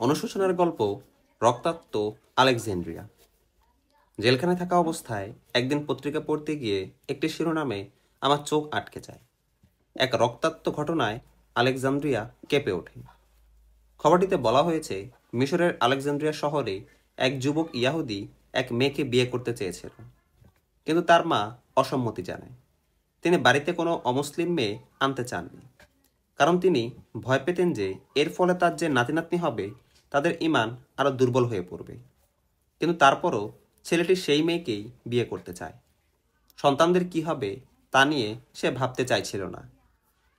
অনুশোচনার গল্প রক্তাক্ত আলেকজান্দ্রিয়া। জেলখানায় থাকা অবস্থায় একদিন পত্রিকা পড়তে গিয়ে একটি শিরোনামে আমার চোখ আটকে যায়। এক রক্তাক্ত ঘটনায় আলেকজান্দ্রিয়া কেঁপে ওঠে। খবরটিতে বলা হয়েছে, মিশরের আলেকজান্দ্রিয়া শহরে এক যুবক ইয়াহুদি এক মেয়েকে বিয়ে করতে চেয়েছিল, কিন্তু তার মা অসম্মতি জানায়। তিনি বাড়িতে কোনো অমুসলিম মেয়ে আনতে চাননি, কারণ তিনি ভয় পেতেন যে এর ফলে তার যে নাতি-নাতনি হবে তাদের ঈমান আরও দুর্বল হয়ে পড়বে। কিন্তু তারপরও ছেলেটি সেই মেয়েকেই বিয়ে করতে চায়। সন্তানদের কি হবে তা নিয়ে সে ভাবতে চাইছিল না।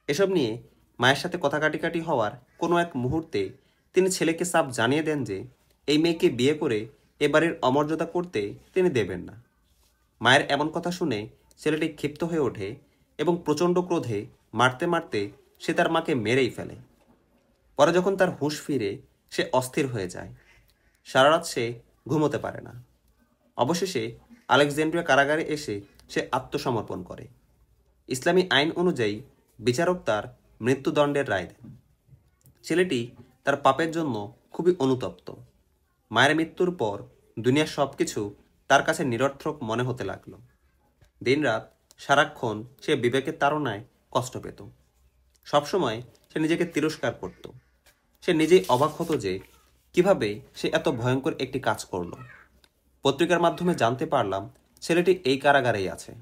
এসব নিয়ে মায়ের সাথে কথা কাটাকাটি হওয়ার কোনো এক মুহূর্তে তিনি ছেলেকে সাফ জানিয়ে দেন যে এই মেয়েকে বিয়ে করে এ বাড়ির অমর্যাদা করতে তিনি দেবেন না। মায়ের এমন কথা শুনে ছেলেটি ক্ষিপ্ত হয়ে ওঠে এবং প্রচণ্ড ক্রোধে মারতে মারতে সে তার মাকে মেরেই ফেলে। পরে যখন তার হুঁশ ফিরে, সে অস্থির হয়ে যায়। সারা রাত সে ঘুমোতে পারে না। অবশেষে আলেকজান্দ্রিয়া কারাগারে এসে সে আত্মসমর্পণ করে। ইসলামী আইন অনুযায়ী বিচারক তার মৃত্যুদণ্ডের রায় দেন। ছেলেটি তার পাপের জন্য খুবই অনুতপ্ত। মায়ের মৃত্যুর পর দুনিয়ার সব কিছু তার কাছে নিরর্থক মনে হতে লাগলো। দিনরাত সারাক্ষণ সে বিবেকের তাড়নায় কষ্ট পেত। সবসময় সে নিজেকে তিরস্কার করত। সে নিজেই অবাক হতো যে কিভাবে সে এত ভয়ঙ্কর একটি কাজ করল। পত্রিকার মাধ্যমে জানতে পারলাম ছেলেটি এই কারাগারেই আছে।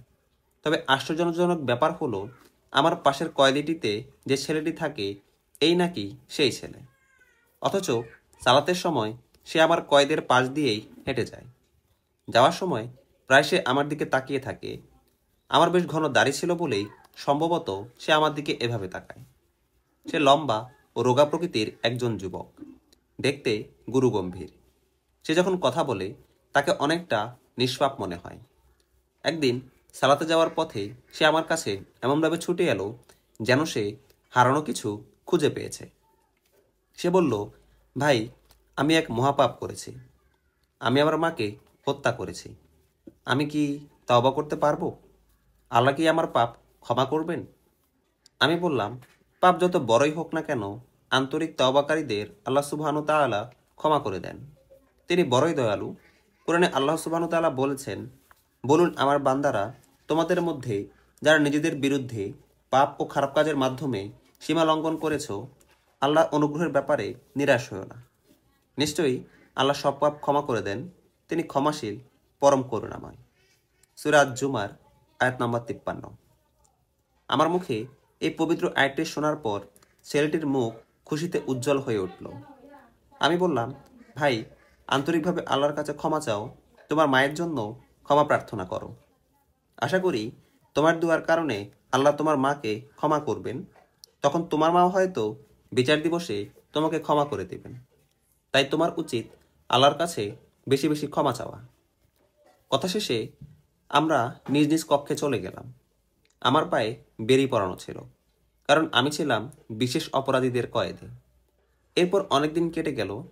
তবে আশ্চর্যজনক ব্যাপার হলো, আমার পাশের কয়েদিটিতে যে ছেলেটি থাকে এই নাকি সেই ছেলে। অথচ সালাতের সময় সে আমার কয়েদের পাশ দিয়েই হেঁটে যায়। যাওয়ার সময় প্রায় সে আমার দিকে তাকিয়ে থাকে। আমার বেশ ঘন দাড়ি ছিল বলেই সম্ভবত সে আমার দিকে এভাবে তাকায়। সে লম্বা ও রোগা প্রকৃতির একজন যুবক, দেখতে গুরুগম্ভীর। সে যখন কথা বলে তাকে অনেকটা নিষ্পাপ মনে হয়। একদিন সালাতে যাওয়ার পথে সে আমার কাছে এমনভাবে ছুটে এলো যেন সে হারানো কিছু খুঁজে পেয়েছে। সে বলল, ভাই, আমি এক মহাপাপ করেছি। আমি আমার মাকে হত্যা করেছি। আমি কি তওবা করতে পারবো? আল্লাহ কি আমার পাপ ক্ষমা করবেন? আমি বললাম, পাপ যত বড়ই হোক না কেন, আন্তরিক তওবাকারীদের আল্লাহ সুবহানাহু তাআলা ক্ষমা করে দেন। তিনি বড়ই দয়ালু। কোরআনে আল্লাহ সুবহানাহু তাআলা বলেছেন, বলুন আমার বান্দারা, তোমাদের মধ্যে যারা নিজেদের বিরুদ্ধে পাপ ও খারাপ কাজের মাধ্যমে সীমা লঙ্ঘন করেছ, আল্লাহ অনুগ্রহের ব্যাপারে নিরাশ হও না। নিশ্চয়ই আল্লাহ সব পাপ ক্ষমা করে দেন। তিনি ক্ষমাশীল, পরম করুণাময়। সূরা আজ-জুমার আয়াত নম্বর 53। আমার মুখে এই পবিত্র আয়াতটি শোনার পর ছেলেটির মুখ খুশিতে উজ্জ্বল হয়ে উঠল। আমি বললাম, ভাই, আন্তরিকভাবে আল্লাহর কাছে ক্ষমা চাও, তোমার মায়ের জন্য ক্ষমা প্রার্থনা করো। আশা করি তোমার দুয়ার কারণে আল্লাহ তোমার মাকে ক্ষমা করবেন। তখন তোমার মাও হয়তো বিচার দিবসে তোমাকে ক্ষমা করে দেবেন। তাই তোমার উচিত আল্লাহর কাছে বেশি বেশি ক্ষমা চাওয়া। কথা শেষে আমরা নিজ নিজ কক্ষে চলে গেলাম। আমার পায়ে বেরি পরানো ছিল, কারণ আমি ছিলাম বিশেষ অপরাধীদের কয়েদে। এরপর অনেকদিন কেটে গেল।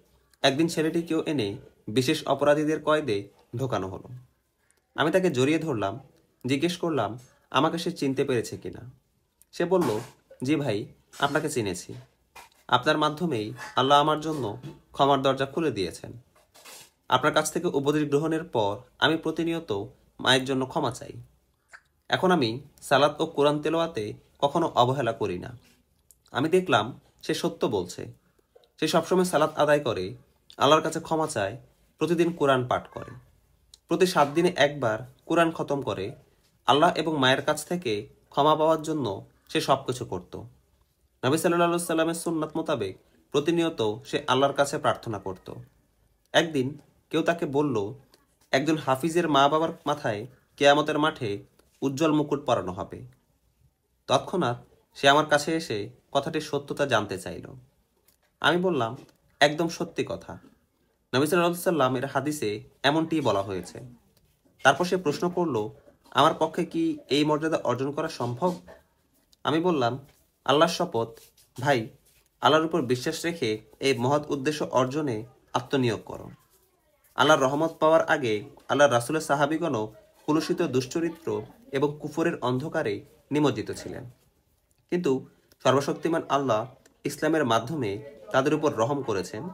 একদিন ছেলেটিকেও এনে বিশেষ অপরাধীদের কয়েদে ঢোকানো হলো। আমি তাকে জড়িয়ে ধরলাম, জিজ্ঞেস করলাম আমাকে সে চিনতে পেরেছে কিনা। সে বলল, জি ভাই, আপনাকে চিনেছি। আপনার মাধ্যমেই আল্লাহ আমার জন্য ক্ষমার দরজা খুলে দিয়েছেন। আপনার কাছ থেকে উপদেশ গ্রহণের পর আমি প্রতিনিয়ত মায়ের জন্য ক্ষমা চাই। এখন আমি সালাত ও কোরআন তেলাওয়াতে কখনো অবহেলা করি না। আমি দেখলাম সে সত্য বলছে। সে সবসময় সালাত আদায় করে, আল্লাহর কাছে ক্ষমা চায়, প্রতিদিন কোরআন পাঠ করে, প্রতি 7 দিনে একবার কোরআন খতম করে। আল্লাহ এবং মায়ের কাছ থেকে ক্ষমা পাওয়ার জন্য সে সব কিছু করত। নবী সাল্লাল্লাহু আলাইহি সাল্লামের সুন্নাত মোতাবেক প্রতিনিয়ত সে আল্লাহর কাছে প্রার্থনা করত। একদিন কেউ তাকে বলল, একজন হাফিজের মা বাবার মাথায় কিয়ামতের মাঠে উজ্জ্বল মুকুট পরানো হবে। তৎক্ষণাৎ সে আমার কাছে এসে কথাটির সত্যতা জানতে চাইল। আমি বললাম, একদম সত্যি কথা। নবী সাল্লাল্লাহু আলাইহি সাল্লামের হাদিসে এমনটিই বলা হয়েছে। তারপর সে প্রশ্ন করল, আমার পক্ষে কি এই মর্যাদা অর্জন করা সম্ভব? আমি বললাম, আল্লাহর শপথ, ভাই, আল্লাহর উপর বিশ্বাস রেখে এই মহৎ উদ্দেশ্য অর্জনে আত্মনিয়োগ করো। আল্লাহর রহমত পাওয়ার আগে আল্লাহর রাসূলের সাহাবীগণও কুলুষিত দুশ্চরিত্র এবং কুফরের অন্ধকারে নিমজ্জিত ছিলেন। কিন্তু সর্বশক্তিমান আল্লাহ ইসলামের মাধ্যমে তাদের উপর রহম করেছেন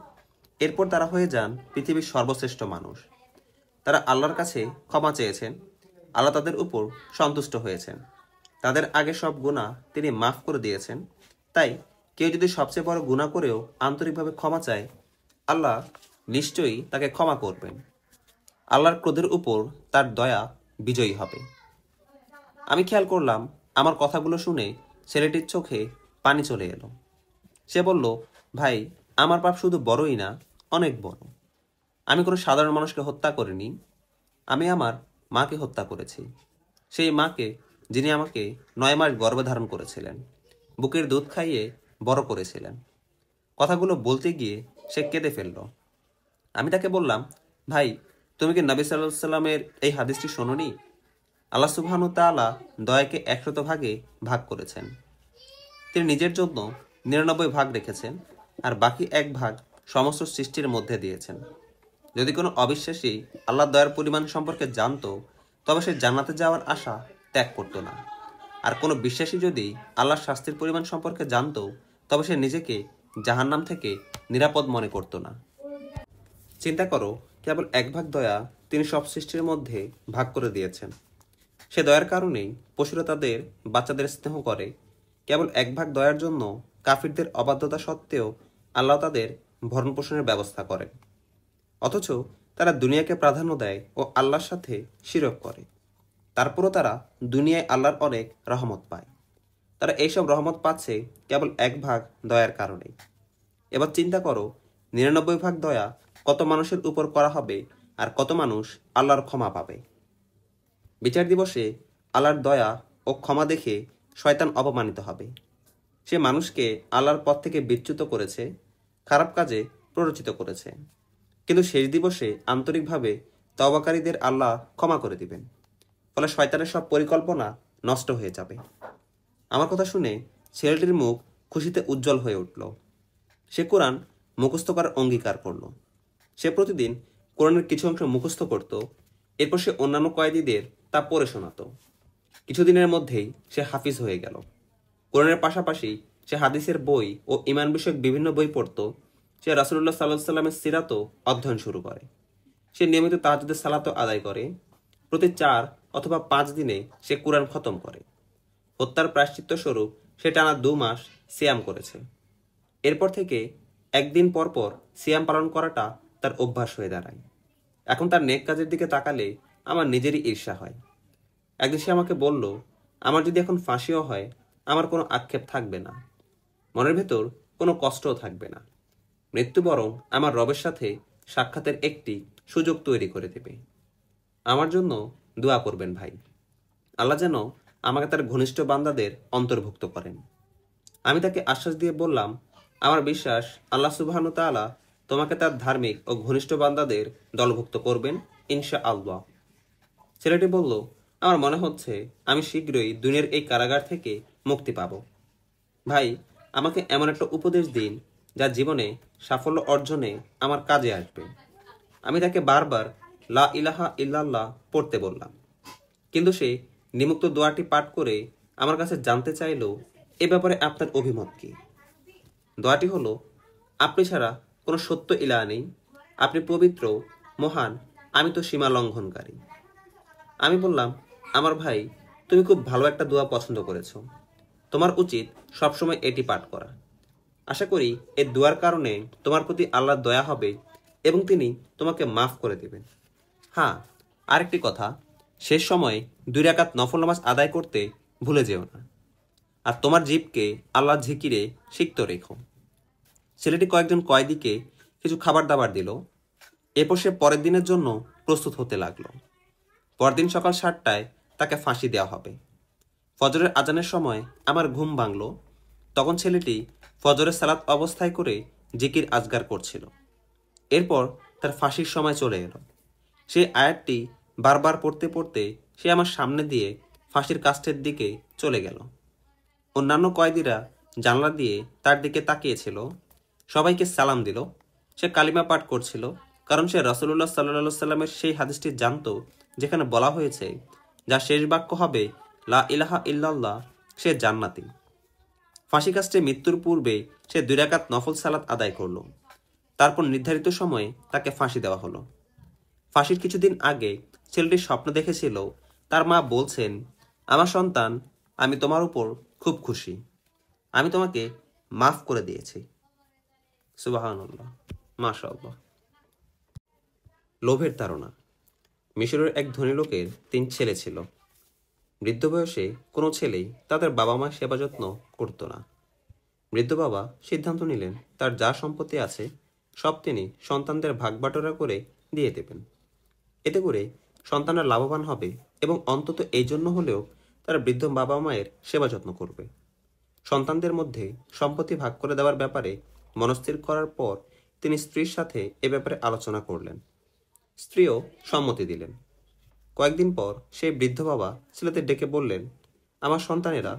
এরপর তারা হয়ে যান পৃথিবীর সর্বশ্রেষ্ঠ মানুষ। তারা আল্লাহর কাছে ক্ষমা চেয়েছেন, আল্লাহ তাদের উপর সন্তুষ্ট হয়েছেন, তাদের আগে সব গুনাহ তিনি মাফ করে দিয়েছেন। তাই কেউ যদি সবচেয়ে বড় গুনাহ করেও আন্তরিকভাবে ক্ষমা চায়, আল্লাহ নিশ্চয়ই তাকে ক্ষমা করবেন। আল্লাহর ক্রোধের উপর তার দয়া বিজয়ী হবে। আমি খেয়াল করলাম আমার কথাগুলো শুনে ছেলেটির চোখে পানি চলে এলো। সে বলল, ভাই, আমার পাপ শুধু বড়ই না, অনেক বড়। আমি কোনো সাধারণ মানুষকে হত্যা করিনি, আমি আমার মাকে হত্যা করেছি। সেই মাকে যিনি আমাকে 9 মাস গর্ভে ধারণ করেছিলেন, বুকের দুধ খাইয়ে বড় করেছিলেন। কথাগুলো বলতে গিয়ে সে কেঁদে ফেলল। আমি তাকে বললাম, ভাই, তুমি কি নবী সাল্লাল্লাহু আলাইহি সাল্লামের এই হাদিসটি শোনোনি? আল্লাহ সুবহানাহু ওয়া তাআলা দয়াকে 100 ভাগে ভাগ করেছেন। তিনি নিজের জন্য 99 ভাগ রেখেছেন, আর বাকি 1 ভাগ সমস্ত সৃষ্টির মধ্যে দিয়েছেন। যদি কোনো অবিশ্বাসী আল্লাহর দয়ার পরিমাণ সম্পর্কে জানতো, তবে সে জান্নাতে যাওয়ার আশা ত্যাগ করত না। আর কোনো বিশ্বাসী যদি আল্লাহর শাস্তির পরিমাণ সম্পর্কে জানতো, তবে সে নিজেকে জাহান্নাম থেকে নিরাপদ মনে করত না। চিন্তা করো, কেবল 1 ভাগ দয়া তিনি সব সৃষ্টির মধ্যে ভাগ করে দিয়েছেন। সে দয়ার কারণেই পশুরা তাদের বাচ্চাদের স্নেহ করে। কেবল 1 ভাগ দয়ার জন্য কাফিরদের অবাধ্যতা সত্ত্বেও আল্লাহ তাদের ভরণ পোষণের ব্যবস্থা করেন। অথচ তারা দুনিয়াকে প্রাধান্য দেয় ও আল্লাহর সাথে শিরক করে। তারপরও তারা দুনিয়ায় আল্লাহর অনেক রহমত পায়। তারা এইসব রহমত পাচ্ছে কেবল 1 ভাগ দয়ার কারণেই। এবার চিন্তা করো, 99 ভাগ দয়া কত মানুষের উপর করা হবে, আর কত মানুষ আল্লাহর ক্ষমা পাবে। বিচার দিবসে আল্লাহর দয়া ও ক্ষমা দেখে শয়তান অপমানিত হবে। সে মানুষকে আল্লাহর পথ থেকে বিচ্যুত করেছে, খারাপ কাজে প্ররোচিত করেছে। কিন্তু শেষ দিবসে আন্তরিকভাবে তওবাকারীদের আল্লাহ ক্ষমা করে দিবেন। ফলে শয়তানের সব পরিকল্পনা নষ্ট হয়ে যাবে। আমার কথা শুনে ছেলেটির মুখ খুশিতে উজ্জ্বল হয়ে উঠল। সে কোরআন মুখস্থ করার অঙ্গীকার করল। সে প্রতিদিন কোরআনের কিছু অংশ মুখস্থ করত, এরপর সে অন্যান্য কয়েদিদের তা পড়ে শোনাত। কিছুদিনের মধ্যেই সে হাফিজ হয়ে গেল। কোরআনের পাশাপাশি সে হাদিসের বই ও ঈমান বিষয়ক বিভিন্ন বই পড়ত। সে রাসূলুল্লাহ সাল্লাল্লাহু আলাইহি সাল্লামের সিরাতও অধ্যয়ন শুরু করে। সে নিয়মিত তাহাজ্জুদের সালাতও আদায় করে। প্রতি 4 অথবা 5 দিনে সে কোরআন খতম করে। হত্যার প্রায়শ্চিত্ত স্বরূপ সে টানা 2 মাস সিয়াম করেছে। এরপর থেকে একদিন পর পর সিয়াম পালন করাটা তার অভ্যাস হয়ে দাঁড়ায়। এখন তার নেক কাজের দিকে তাকালে আমার নিজেরই ঈর্ষা হয়। একদিন সে আমাকে বলল, আমার যদি এখন ফাঁসিও হয়, আমার কোনো আক্ষেপ থাকবে না, মনের ভেতর কোনো কষ্টও থাকবে না। মৃত্যু বরং আমার রবের সাথে সাক্ষাতের একটি সুযোগ তৈরি করে দেবে। আমার জন্য দোয়া করবেন ভাই। আল্লাহ যেন আমাকে তার ঘনিষ্ঠ বান্দাদের অন্তর্ভুক্ত করেন। আমি তাকে আশ্বাস দিয়ে বললাম, আমার বিশ্বাস আল্লাহ সুবহানাহু ওয়া তাআলা তোমাকে তার ধার্মিক ও ঘনিষ্ঠ বান্দাদের দলভুক্ত করবেন ইনশাআল্লাহ। ছেলেটি বলল, আমার মনে হচ্ছে আমি শীঘ্রই দুনিয়ার এই কারাগার থেকে মুক্তি পাব। ভাই, আমাকে এমন একটা উপদেশ দিন যা জীবনে সাফল্য অর্জনে আমার কাজে আসবে। আমি তাকে বারবার লা ইলাহা ইল্লাল্লাহ পড়তে বললাম, কিন্তু সে নিমুক্ত দোয়াটি পাঠ করে আমার কাছে জানতে চাইল, এ ব্যাপারে আপনার অভিমত কি। দোয়াটি হলো, আপনি ছাড়া কোনো সত্য ইলাহ নেই, আপনি পবিত্র, মহান, আমি তো সীমা লঙ্ঘনকারী। আমি বললাম, আমার ভাই, তুমি খুব ভালো একটা দোয়া পছন্দ করেছো, তোমার উচিত সবসময় এটি পাঠ করা। আশা করি এই দোয়ার কারণে তোমার প্রতি আল্লাহর দয়া হবে এবং তিনি তোমাকে মাফ করে দেবেন। হ্যাঁ, আরেকটি কথা, শেষ সময়ে 2 রাকাত নফল নামাজ আদায় করতে ভুলে যেও না। আর তোমার জিহ্বাকে আল্লাহর জিকিরে সিক্ত রেখো। ছেলেটি কয়েকজন কয়েদিকে কিছু খাবার দাবার দিল। এরপর সে পরের দিনের জন্য প্রস্তুত হতে লাগলো। পরদিন সকাল 7টায় তাকে ফাঁসি দেওয়া হবে। ফজরের আজানের সময় আমার ঘুম ভাঙল। তখন ছেলেটি ফজরের সালাত অবস্থায় করে জিকির আজগার করছিল। এরপর তার ফাঁসির সময় চলে এলো। সেই আয়াতটি বারবার পড়তে পড়তে সে আমার সামনে দিয়ে ফাঁসির কাষ্ঠের দিকে চলে গেল। অন্যান্য কয়েদিরা জানলা দিয়ে তার দিকে তাকিয়েছিল। সবাইকে সালাম দিল। সে কালিমা পাঠ করছিল, কারণ সে রাসূলুল্লাহ সাল্লাল্লাহু আলাইহি সাল্লামের সেই হাদিসটি জানত যেখানে বলা হয়েছে, যা শেষ বাক্য হবে লা ইলাহা ইল্লাল্লাহ, সে জান্নাতি। ফাঁসি কাষ্ঠে মৃত্যুর পূর্বে সে 2 রাকাত নফল সালাত আদায় করল। তারপর নির্ধারিত সময়ে তাকে ফাঁসি দেওয়া হলো। ফাঁসির কিছুদিন আগে ছেলেটি স্বপ্ন দেখেছিল তার মা বলছেন, আমার সন্তান, আমি তোমার উপর খুব খুশি, আমি তোমাকে মাফ করে দিয়েছি। সুবহানাল্লাহ, মাশাআল্লাহ। লোভের তাড়না। মিশরের এক ধনী লোকের 3 ছেলে ছিল। বৃদ্ধ বয়সে কোনো ছেলেই তাদের বাবা মা সেবা যত্ন করতো না। বৃদ্ধ বাবা সিদ্ধান্ত নিলেন তার যা সম্পত্তি আছে সব তিনি সন্তানদের ভাগ বাটোয়ারা করে দিয়ে দেবেন। এতে করে সন্তানরা লাভবান হবে এবং অন্তত এই জন্য হলেও তারা বৃদ্ধ বাবা মায়ের সেবা যত্ন করবে। সন্তানদের মধ্যে সম্পত্তি ভাগ করে দেওয়ার ব্যাপারে মনস্থির করার পর তিনি স্ত্রীর সাথে এ ব্যাপারে আলোচনা করলেন। স্ত্রীও সম্মতি দিলেন। কয়েকদিন পর সেই বৃদ্ধ বাবা ছেলেদের ডেকে বললেন, আমার সন্তানেরা,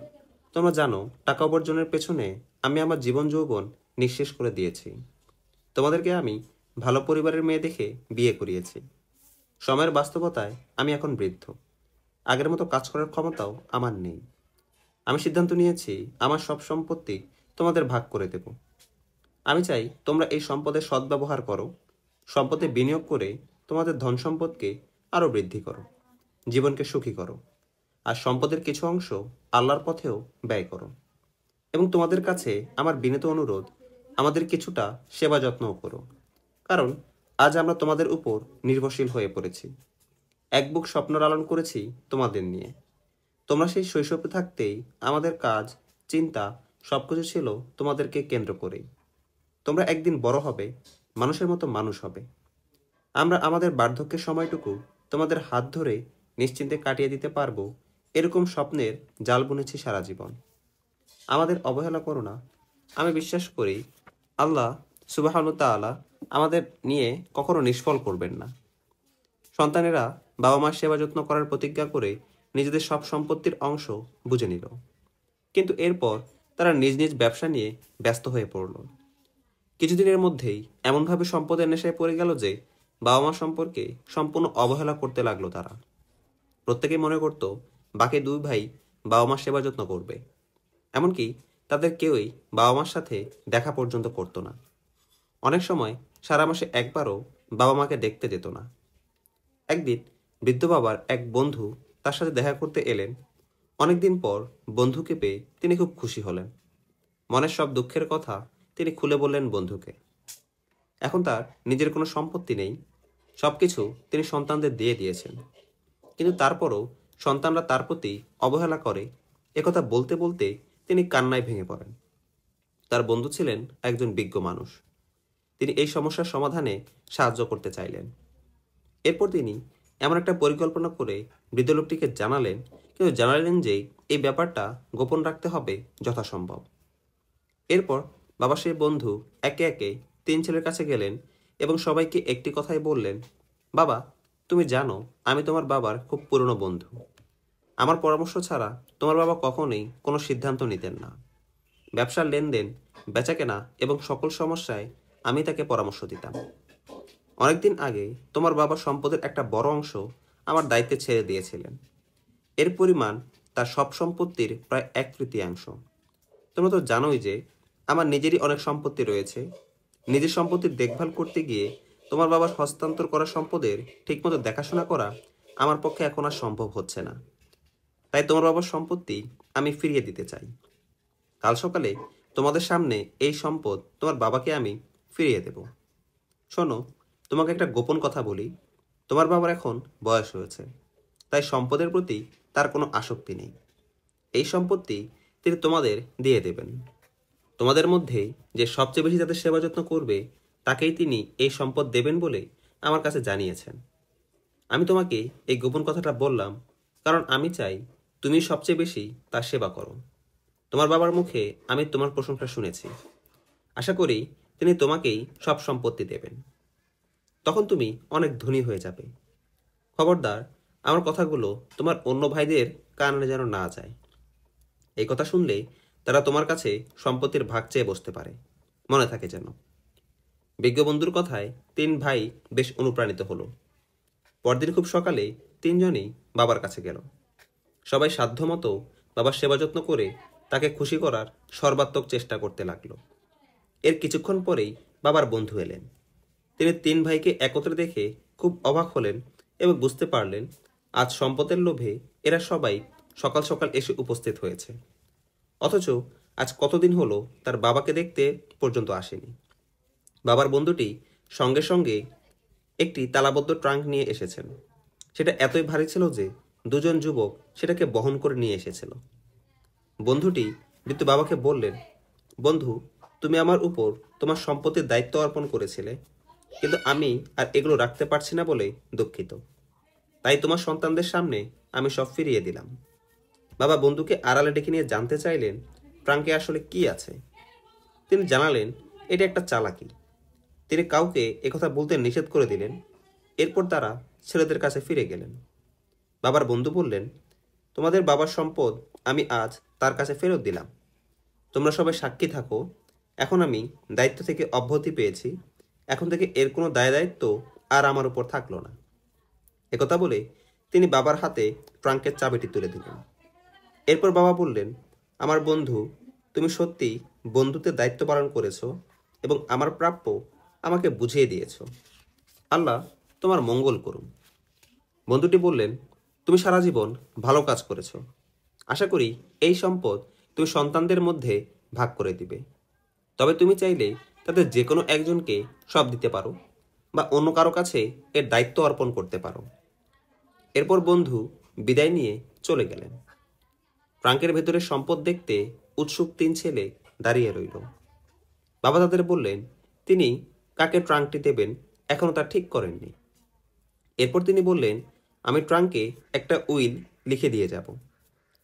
তোমরা জানো টাকা উপার্জনের পেছনে আমি আমার জীবন যৌবন নিঃশেষ করে দিয়েছি। তোমাদেরকে আমি ভালো পরিবারের মেয়ে দেখে বিয়ে করিয়েছি। সময়ের বাস্তবতায় আমি এখন বৃদ্ধ, আগের মতো কাজ করার ক্ষমতাও আমার নেই। আমি সিদ্ধান্ত নিয়েছি আমার সব সম্পত্তি তোমাদের ভাগ করে দেব। আমি চাই তোমরা এই সম্পদের সদ্ব্যবহার করো, সম্পদে বিনিয়োগ করে তোমাদের ধন সম্পদকে আরও বৃদ্ধি করো, জীবনকে সুখী করো, আর সম্পদের কিছু অংশ আল্লাহর পথেও ব্যয় করো। এবং তোমাদের কাছে আমার বিনীত অনুরোধ, আমাদের কিছুটা সেবা যত্নও করো, কারণ আজ আমরা তোমাদের উপর নির্ভরশীল হয়ে পড়েছি। এক বুক স্বপ্ন লালন করেছি তোমাদের নিয়ে। তোমরা সেই শৈশবে থাকতেই আমাদের কাজ, চিন্তা সবকিছু ছিল তোমাদেরকে কেন্দ্র করেই। তোমরা একদিন বড় হবে, মানুষের মতো মানুষ হবে। আমরা আমাদের বার্ধক্যের সময়টুকু তোমাদের হাত ধরে নিশ্চিন্তে কাটিয়ে দিতে পারবো, এরকম স্বপ্নের জাল বুনেছি সারা জীবন। আমাদের অবহেলা করো না। আমি বিশ্বাস করি আল্লাহ সুবহানাহু ওয়া তাআলা আমাদের নিয়ে কখনো নিষ্ফল করবেন না। সন্তানেরা বাবা মার সেবা যত্ন করার প্রতিজ্ঞা করে নিজেদের সব সম্পত্তির অংশ বুঝে নিল, কিন্তু এরপর তারা নিজ নিজ ব্যবসা নিয়ে ব্যস্ত হয়ে পড়ল। কিছুদিনের মধ্যেই এমনভাবে সম্পদের নেশায় পড়ে গেল যে বাবা মা সম্পর্কে সম্পূর্ণ অবহেলা করতে লাগলো তারা। প্রত্যেকেই মনে করত বাকি 2 ভাই বাবা মার সেবা যত্ন করবে, এমনকি তাদের কেউই বাবা মার সাথে দেখা পর্যন্ত করতো না। অনেক সময় সারা মাসে একবারও বাবা মাকে দেখতে যেত না। একদিন বৃদ্ধ বাবার এক বন্ধু তার সাথে দেখা করতে এলেন। অনেকদিন পর বন্ধুকে পেয়ে তিনি খুব খুশি হলেন। মনের সব দুঃখের কথা তিনি খুলে বললেন বন্ধুকে। এখন তার নিজের কোনো সম্পত্তি নেই, সবকিছু তিনি সন্তানদের দিয়ে দিয়েছেন, কিন্তু তারপরও সন্তানরা তার প্রতি অবহেলা করে। একথা বলতে বলতে তিনি কান্নায় ভেঙে পড়েন। তার বন্ধু ছিলেন একজন বিজ্ঞ মানুষ। তিনি এই সমস্যার সমাধানে সাহায্য করতে চাইলেন। এরপর তিনি এমন একটা পরিকল্পনা করে বৃদ্ধ লোকটিকে জানালেন, কিন্তু জানালেন যে এই ব্যাপারটা গোপন রাখতে হবে যথাসম্ভব। এরপর বাবা সেই বন্ধু একে একে 3 ছেলের কাছে গেলেন এবং সবাইকে একটি কথাই বললেন, বাবা, তুমি জানো আমি তোমার বাবার খুব পুরনো বন্ধু। আমার পরামর্শ ছাড়া তোমার বাবা কখনোই কোনো সিদ্ধান্ত নিতেন না। ব্যবসার লেনদেন, বেচাকেনা এবং সকল সমস্যায় আমি তাকে পরামর্শ দিতাম। অনেকদিন আগে তোমার বাবা সম্পদের একটা বড় অংশ আমার দায়িত্বে ছেড়ে দিয়েছিলেন। এর পরিমাণ তার সব সম্পত্তির প্রায় 1/3। তোমরা তো জানোই যে আমার নিজেরই অনেক সম্পত্তি রয়েছে। নিজের সম্পত্তির দেখভাল করতে গিয়ে তোমার বাবার হস্তান্তর করা সম্পদের ঠিকমতো দেখাশোনা করা আমার পক্ষে এখন আর সম্ভব হচ্ছে না। তাই তোমার বাবার সম্পত্তি আমি ফিরিয়ে দিতে চাই। কাল সকালে তোমাদের সামনে এই সম্পদ তোমার বাবাকে আমি ফিরিয়ে দেব। শোনো, তোমাকে একটা গোপন কথা বলি। তোমার বাবার এখন বয়স হয়েছে, তাই সম্পদের প্রতি তার কোনো আসক্তি নেই। এই সম্পত্তি তিনি তোমাদের দিয়ে দেবেন। তোমাদের মধ্যে যে সবচেয়ে বেশি তাদের সেবা যত্ন করবে তাকেই তিনি এই সম্পদ দেবেন বলে আমার কাছে জানিয়েছেন। আমি তোমাকে এই গোপন কথাটা বললাম কারণ আমি চাই তুমি সবচেয়ে বেশি তার সেবা করো। তোমার বাবার মুখে আমি তোমার প্রশংসা শুনেছি। আশা করি তিনি তোমাকেই সব সম্পত্তি দেবেন। তখন তুমি অনেক ধনী হয়ে যাবে। খবরদার, আমার কথাগুলো তোমার অন্য ভাইদের কানে যেন না যায়। এই কথা শুনলে তারা তোমার কাছে সম্পত্তির ভাগ চেয়ে বসতে পারে, মনে থাকে যেন। বিজ্ঞ বন্ধুর কথায় 3 ভাই বেশ অনুপ্রাণিত হলো। পরদিন খুব সকালে 3 জনই বাবার কাছে গেল। সবাই সাধ্যমতো বাবার সেবা যত্ন করে তাকে খুশি করার সর্বাত্মক চেষ্টা করতে লাগলো। এর কিছুক্ষণ পরেই বাবার বন্ধু এলেন। তিনি তিন ভাইকে একত্রে দেখে খুব অবাক হলেন এবং বুঝতে পারলেন আজ সম্পদের লোভে এরা সবাই সকাল সকাল এসে উপস্থিত হয়েছে, অথচ আজ কতদিন হলো তার বাবাকে দেখতে পর্যন্ত আসেনি। বাবার বন্ধুটি সঙ্গে সঙ্গে একটি তালাবদ্ধ ট্রাঙ্ক নিয়ে এসেছেন। সেটা এতই ভারী ছিল যে দুজন যুবক সেটাকে বহন করে নিয়ে এসেছিল। বন্ধুটি বৃদ্ধ বাবাকে বললেন, বন্ধু, তুমি আমার উপর তোমার সম্পত্তির দায়িত্ব অর্পণ করেছিলে, কিন্তু আমি আর এগুলো রাখতে পারছি না বলে দুঃখিত। তাই তোমার সন্তানদের সামনে আমি সব ফিরিয়ে দিলাম। বাবা বন্ধুকে আড়ালে ডেকে নিয়ে জানতে চাইলেন ট্রাঙ্কে আসলে কি আছে। তিনি জানালেন এটা একটা চালাকি। তিনি কাউকে একথা বলতে নিষেধ করে দিলেন। এরপর তারা ছেলেদের কাছে ফিরে গেলেন। বাবার বন্ধু বললেন, তোমাদের বাবার সম্পদ আমি আজ তার কাছে ফেরত দিলাম। তোমরা সবাই সাক্ষী থাকো। এখন আমি দায়িত্ব থেকে অব্যাহতি পেয়েছি। এখন থেকে এর কোনো দায় দায়িত্ব আর আমার উপর থাকলো না। একথা বলে তিনি বাবার হাতে ট্রাঙ্কের চাবিটি তুলে দিলেন। এরপর বাবা বললেন, আমার বন্ধু, তুমি সত্যি বন্ধুত্বের দায়িত্ব পালন করেছ এবং আমার প্রাপ্য আমাকে বুঝিয়ে দিয়েছ। আল্লাহ তোমার মঙ্গল করুন। বন্ধুটি বললেন, তুমি সারা জীবন ভালো কাজ করেছ। আশা করি এই সম্পদ তুমি সন্তানদের মধ্যে ভাগ করে দিবে। তবে তুমি চাইলে তাদের যে কোনো একজনকে সব দিতে পারো বা অন্য কারো কাছে এর দায়িত্ব অর্পণ করতে পারো। এরপর বন্ধু বিদায় নিয়ে চলে গেলেন। ট্রাঙ্কের ভেতরে সম্পদ দেখতে উৎসুক তিন ছেলে দাঁড়িয়ে রইল। বাবা তাদের বললেন, তিনি কাকে ট্রাঙ্কটি দেবেন এখনও তা ঠিক করেননি। এরপর তিনি বললেন, আমি ট্রাঙ্কে একটা উইল লিখে দিয়ে যাব।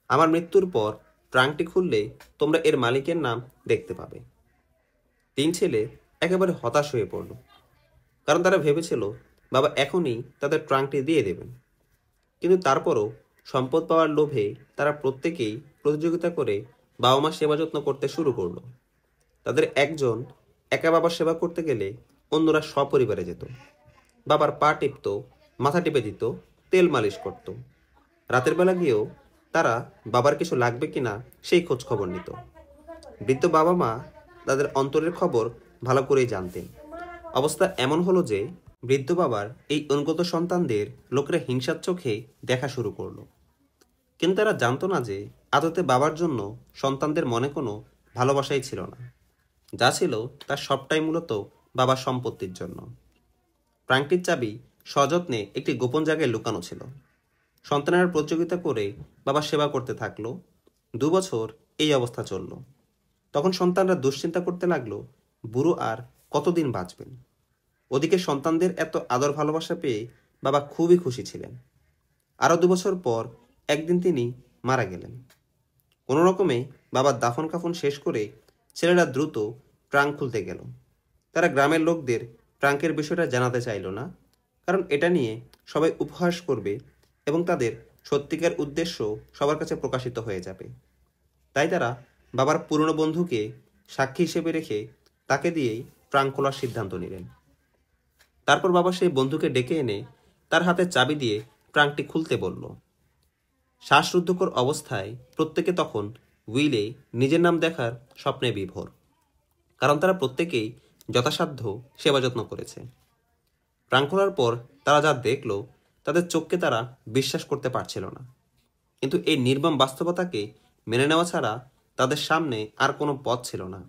আমার মৃত্যুর পর ট্রাঙ্কটি খুললে তোমরা এর মালিকের নাম দেখতে পাবে। তিন ছেলে একেবারে হতাশ হয়ে পড়ল, কারণ তারা ভেবেছিল বাবা এখনই তাদের ট্রাঙ্কটি দিয়ে দেবেন। কিন্তু তারপরও সম্পদ পাওয়ার লোভে তারা প্রত্যেকেই প্রতিযোগিতা করে বাবা মা সেবা যত্ন করতে শুরু করলো। তাদের একজন একা বাবার সেবা করতে গেলে অন্যরা সপরিবারে যেত। বাবার পা টিপত, মাথা টিপে দিত, তেল মালিশ করত। রাতের বেলা গিয়েও তারা বাবার কিছু লাগবে কিনা সেই খোঁজ খবর নিত। বৃদ্ধ বাবা মা তাদের অন্তরের খবর ভালো করেই জানতেন। অবস্থা এমন হলো যে বৃদ্ধ বাবার এই অনুগত সন্তানদের লোকেরা হিংসার চোখে দেখা শুরু করলো। কিন্তু তারা জানতো না যে আদতে বাবার জন্য সন্তানদের মনে কোনো ভালোবাসাই ছিল না। যা ছিল তার সবটাই মূলত বাবার সম্পত্তির জন্য। ট্রাঙ্কটির চাবি সযত্নে একটি গোপন জায়গায় লুকানো ছিল। সন্তানেরা প্রতিযোগিতা করে বাবার সেবা করতে থাকলো। 2 বছর এই অবস্থা চলল। তখন সন্তানরা দুশ্চিন্তা করতে লাগলো, বুড়ো আর কতদিন বাঁচবেন। ওদিকে সন্তানদের এত আদর ভালোবাসা পেয়ে বাবা খুবই খুশি ছিলেন। আরও 2 বছর পর একদিন তিনি মারা গেলেন। কোনো রকমে বাবার দাফন কাফন শেষ করে ছেলেরা দ্রুত ট্রাঙ্ক খুলতে গেল। তারা গ্রামের লোকদের ট্রাঙ্কের বিষয়টা জানাতে চাইল না, কারণ এটা নিয়ে সবাই উপহাস করবে এবং তাদের সত্যিকার উদ্দেশ্য সবার কাছে প্রকাশিত হয়ে যাবে। তাই তারা বাবার পুরনো বন্ধুকে সাক্ষী হিসেবে রেখে তাকে দিয়েই ট্রাঙ্ক খোলার সিদ্ধান্ত নিলেন। তারপর বাবা সেই বন্ধুকে ডেকে এনে তার হাতে চাবি দিয়ে ট্রাঙ্কটি খুলতে বলল। শ্বাসরুদ্ধকর অবস্থায় প্রত্যেকে তখন উইলে নিজের নাম দেখার স্বপ্নে বিভোর, কারণ তারা প্রত্যেকেই যথাসাধ্য সেবা যত্ন করেছে। ট্রাঙ্ক খোলার পর তারা যা দেখল তাদের চোখকে তারা বিশ্বাস করতে পারছিল না। কিন্তু এই নির্মম বাস্তবতাকে মেনে নেওয়া ছাড়া তাদের সামনে আর কোনো পথ ছিল না।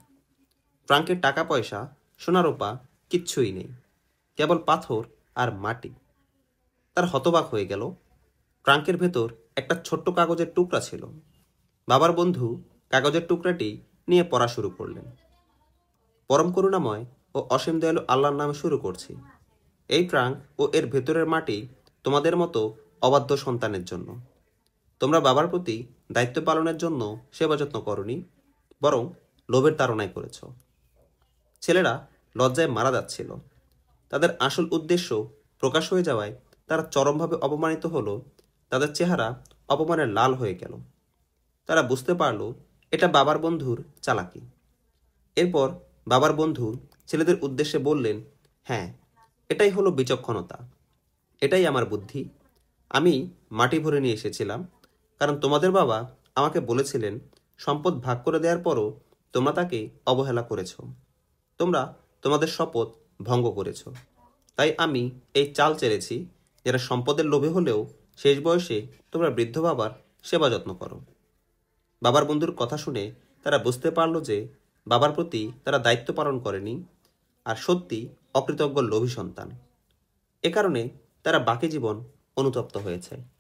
ট্রাঙ্কের টাকা পয়সা, সোনারূপা কিচ্ছুই নেই, কেবল পাথর আর মাটি। তার হতবাক হয়ে গেল। ট্রাঙ্কের ভেতর একটা ছোট্ট কাগজের টুকরা ছিল। বাবার বন্ধু কাগজের টুকরাটি নিয়ে পড়া শুরু করলেন। পরম করুণাময় ও অসীম দয়ালু আল্লাহর নামে শুরু করছি। এই ট্রাঙ্ক ও এর ভেতরের মাটি তোমাদের মতো অবাধ্য সন্তানের জন্য। তোমরা বাবার প্রতি দায়িত্ব পালনের জন্য সেবা যত্ন করনি, বরং লোভের তাড়নায় করেছ। ছেলেরা লজ্জায় মারা যাচ্ছিল। তাদের আসল উদ্দেশ্য প্রকাশ হয়ে যাওয়ায় তারা চরমভাবে অপমানিত হলো। তাদের চেহারা অপমানে লাল হয়ে গেল। তারা বুঝতে পারল এটা বাবার বন্ধুর চালাকি। এরপর বাবার বন্ধু ছেলেদের উদ্দেশ্যে বললেন, হ্যাঁ, এটাই হলো বিচক্ষণতা, এটাই আমার বুদ্ধি। আমি মাটি ভরে নিয়ে এসেছিলাম, কারণ তোমাদের বাবা আমাকে বলেছিলেন সম্পদ ভাগ করে দেওয়ার পরও তোমরা তাকে অবহেলা করেছ। তোমরা তোমাদের শপথ ভঙ্গ করেছ। তাই আমি এই চাল চেড়েছি, যারা সম্পদের লোভে হলেও শেষ বয়সে তোমরা বৃদ্ধ বাবার সেবা যত্ন করো। বাবার বন্ধুর কথা শুনে তারা বুঝতে পারল যে বাবার প্রতি তারা দায়িত্ব পালন করেনি, আর সত্যি অকৃতজ্ঞ লোভী সন্তান। এ কারণে তারা বাকি জীবন অনুতপ্ত হয়েছে।